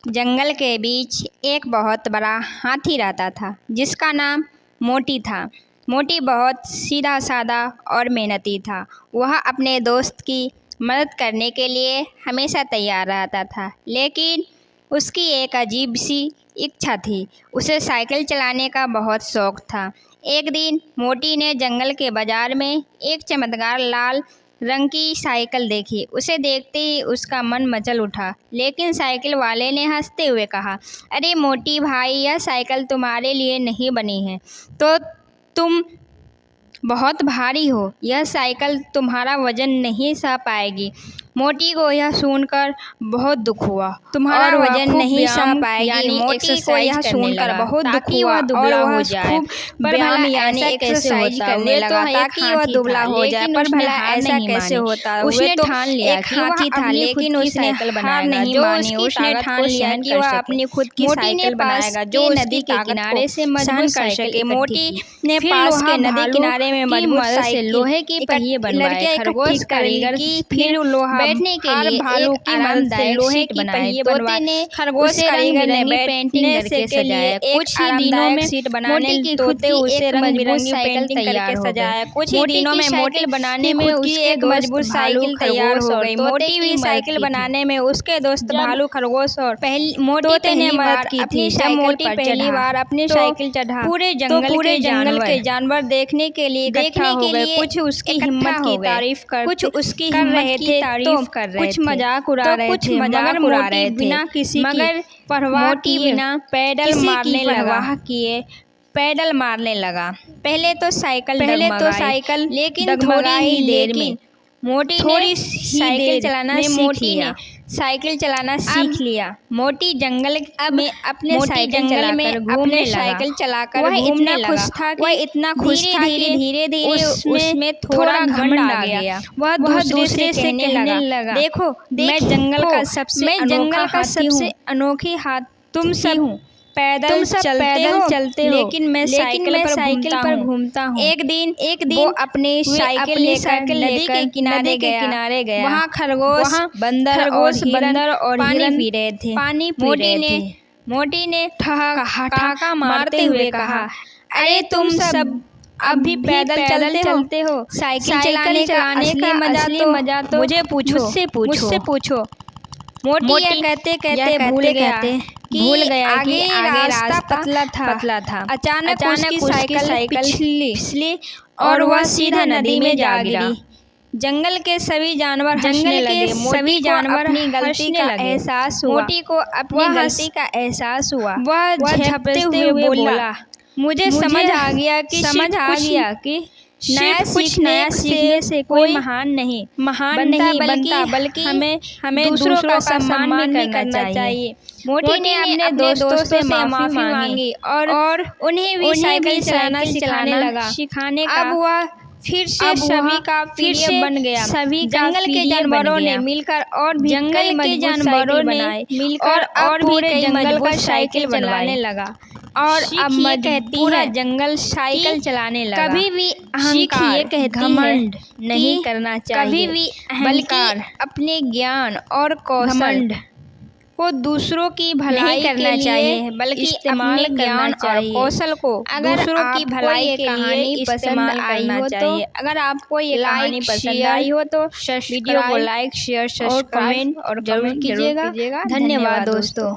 जंगल के बीच एक बहुत बड़ा हाथी रहता था जिसका नाम मोटी था। मोटी बहुत सीधा साधा और मेहनती था। वह अपने दोस्त की मदद करने के लिए हमेशा तैयार रहता था, लेकिन उसकी एक अजीब सी इच्छा थी। उसे साइकिल चलाने का बहुत शौक था। एक दिन मोटी ने जंगल के बाजार में एक चमकदार लाल रंग की साइकिल देखी। उसे देखते ही उसका मन मचल उठा, लेकिन साइकिल वाले ने हंसते हुए कहा, अरे मोटी भाई, यह साइकिल तुम्हारे लिए नहीं बनी है। तो तुम बहुत भारी हो, यह साइकिल तुम्हारा वजन नहीं सह पाएगी। मोटी को यह सुनकर बहुत दुख हुआ। तुम्हारा वजन नहीं सह पाएगी। मोटी को यह सुनकर बहुत दुख हुआ और वह खूब व्यायाम यानी एक्सरसाइज करने लगा ताकि वह दुबला हो जाए। पर भला ऐसा कैसे होता? उसने ठान लिया कि हाथी था, लेकिन उसने हार नहीं मानी। उसने ठान लिया कि वह अपनी खुद की साइकिल बनाएगा जो नदी के किनारे से मजबूत कर सके। मोटी ने पास के नदी किनारे में मजबूत से लोहे के पहिए बनवाए। खरगोश कारीगर की फिर लोहा बैठने के लिए भालू की मदद से लोहे की पहिए बनवाए। खरगोश कारीगर ने बैठने से सजाया। कुछ ही दिनों में सीट बनाने की तोते उसे रंग बिरंगी पेंटिंग करके सजाया। कुछ ही दिनों में मोटी बनाने में उसकी एक मजबूत साइकिल तैयार हो गई। मोटी भी साइकिल बनाने में उसके दोस्त भालू, खरगोश और मोटी ने मदद की थी। जब मोटी पहली बार अपनी साइकिल चढ़ा, पूरे जंगल के जानवर देखने के लिए इकट्ठा हो गए। कुछ उसकी हिम्मत की तारीफ कर, कुछ उसकी हिम्मत की तारीफ कर रहे थे, कुछ मजाक उड़ा रहे थे, मगर मोटी बिना किसी की परवाह किए पैडल मारने लगा। पहले तो साइकिल लेकिन थोड़ी ही देर में मोटी ने साइकिल चलाना सीख लिया। मोटी जंगल में अपने साइकिल चलाकर घूमने लगा। वह इतना खुश था कि धीरे-धीरे उसमें थोड़ा घमंड आ गया। वह दूसरे से कहने लगा, देखो, मैं जंगल का सबसे अनोखी हाथी तुम सब पैदल चलते हो, लेकिन मैं साइकिल पर घूमता हूँ। एक दिन वो अपनी साइकिल नदी के किनारे गया। वहाँ खरगोश, बंदर और हिरन पी रहे थे। मोटी ने ठहाका मारते हुए कहा, अरे तुम सब अब भी पैदल चलते हो? साइकिल चलाने का असली मजा तो मुझसे पूछो। मोटी कहते भूल गया कि आगे रास्ता पतला था। अचानक उसकी साइकिल फिसली और वह सीधा नदी में जा गिरी। जंगल के सभी जानवर हंसने लगे। मोटी को अपनी गलती का एहसास हुआ। वह झपटते हुए बोला, मुझे समझ आ गया कि कुछ नया सीखने से कोई महान नहीं बनता, बल्कि हमें दूसरों का सम्मान भी करना चाहिए। मोटी ने अपने दोस्तों से माफी मांगी और उन्हें भी साइकिल चलाना सिखाने का। अब वह फिर से सभी का प्रिय बन गया। सभी जंगल के जानवरों ने मिलकर और पूरे जंगल को साइकिल चलाने लगा। और अब पूरा जंगल साइकिल चलाने लगा। कभी भी अहंकार, घमंड नहीं करना चाहिए, बल्कि अपने ज्ञान और कौशल को दूसरों की भलाई करना चाहिए, बल्कि इस्तेमाल ज्ञान और कौशल को दूसरों की भलाई के लिए इस्तेमाल करना चाहिए। अगर आपको ये कहानी पसंद आई हो तो वीडियो को लाइक, शेयर और कमेंट जरूर कीजिएगा। धन्यवाद दोस्तों।